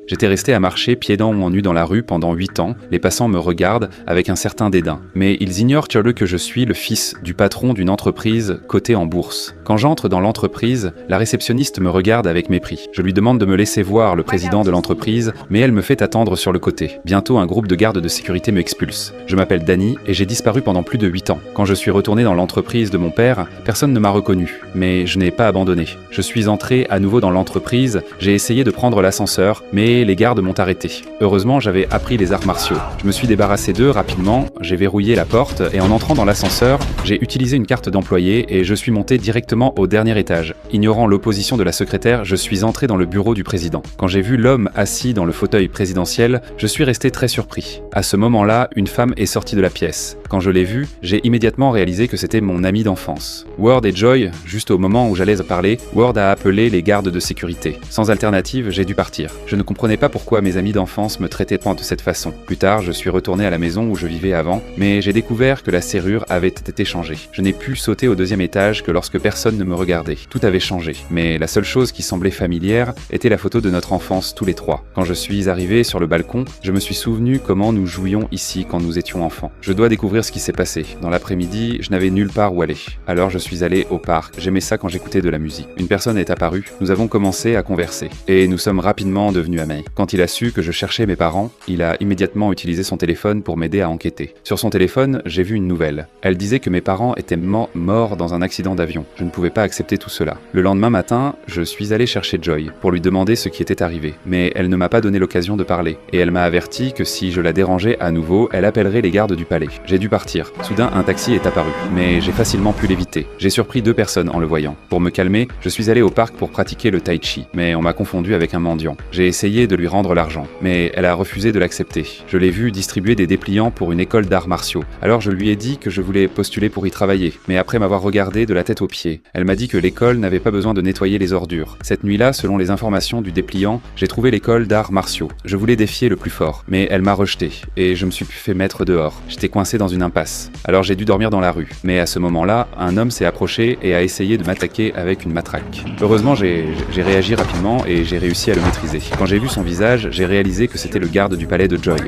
J'étais resté à marcher pieds dans ou en nu dans la rue pendant 8 ans, les passants me regardent avec un certain dédain. Mais ils ignorent que je suis le fils du patron d'une entreprise cotée en bourse. Quand j'entre dans l'entreprise, la réceptionniste me regarde avec mépris. Je lui demande de me laisser voir le président de l'entreprise, mais elle me fait attendre sur le côté. Bientôt, un groupe de gardes de sécurité me expulse. Je m'appelle Danny et j'ai disparu pendant plus de 8 ans. Quand je suis retourné dans l'entreprise de mon père, personne ne m'a reconnu. Mais je n'ai pas abandonné. Je suis entré à nouveau dans l'entreprise, j'ai essayé de prendre l'ascenseur, mais les gardes m'ont arrêté. Heureusement, j'avais appris les arts martiaux. Je me suis débarrassé d'eux rapidement, j'ai verrouillé la porte et en entrant dans l'ascenseur, j'ai utilisé une carte d'employé et je suis monté directement au dernier étage. Ignorant l'opposition de la secrétaire, je suis entré dans le bureau du président. Quand j'ai vu l'homme assis dans le fauteuil présidentiel, je suis resté très surpris. À ce moment-là, une femme est sortie de la pièce. Quand je l'ai vue, j'ai immédiatement réalisé que c'était mon ami d'enfance. Ward et Joy, juste au moment où j'allais parler, Ward a appelé les gardes de sécurité. Sans alternative, j'ai dû partir. Je ne comprenais pas pourquoi mes amis d'enfance me traitaient de cette façon. Plus tard, je suis retourné à la maison où je vivais avant, mais j'ai découvert que la serrure avait été changée. Je n'ai pu sauter au deuxième étage que lorsque personne ne me regardait. Tout avait changé, mais la seule chose qui semblait familière était la photo de notre enfance tous les trois. Quand je suis arrivé sur le balcon, je me suis souvenu comment nous jouions ici quand nous étions enfants. Je dois découvrir ce qui s'est passé. Dans l'après-midi, je n'avais nulle part où aller. Alors je suis allé au parc. J'aimais ça quand j'écoutais de la musique. Une personne est apparue. Nous avons commencé à converser. Et nous sommes rapidement devenus amis. Quand il a su que je cherchais mes parents, il a immédiatement utilisé son téléphone pour m'aider à enquêter. Sur son téléphone, j'ai vu une nouvelle. Elle disait que mes parents étaient morts dans un accident d'avion. Je ne pouvais pas accepter tout cela. Le lendemain matin, je suis allé chercher Joy pour lui demander ce qui était arrivé. Mais elle ne m'a pas donné l'occasion de parler. Et elle m'a averti que si je la dérangeais à nouveau, elle appellerait les gardes du palais. J'ai dû partir. Soudain, un taxi est apparu. Mais j'ai facilement pu l'éviter. J'ai surpris 2 personnes en le voyant. Pour me calmer, je suis allé au parc pour pratiquer le tai chi. Mais on m'a confondu avec un mendiant. J'ai essayé de lui rendre l'argent, mais elle a refusé de l'accepter. Je l'ai vue distribuer des dépliants pour une école d'arts martiaux. Alors je lui ai dit que je voulais postuler pour y travailler, mais après m'avoir regardé de la tête aux pieds, elle m'a dit que l'école n'avait pas besoin de nettoyer les ordures. Cette nuit-là, selon les informations du dépliant, j'ai trouvé l'école d'arts martiaux. Je voulais défier le plus fort, mais elle m'a rejeté, et je me suis fait mettre dehors. J'étais coincé dans une impasse. Alors j'ai dû dormir dans la rue. Mais à ce moment-là, un homme s'est approché et a essayé de m'attaquer avec une matraque. Heureusement, j'ai réagi rapidement et j'ai réussi à le maîtriser. Quand j'ai vu son visage, j'ai réalisé que c'était le garde du palais de Joy.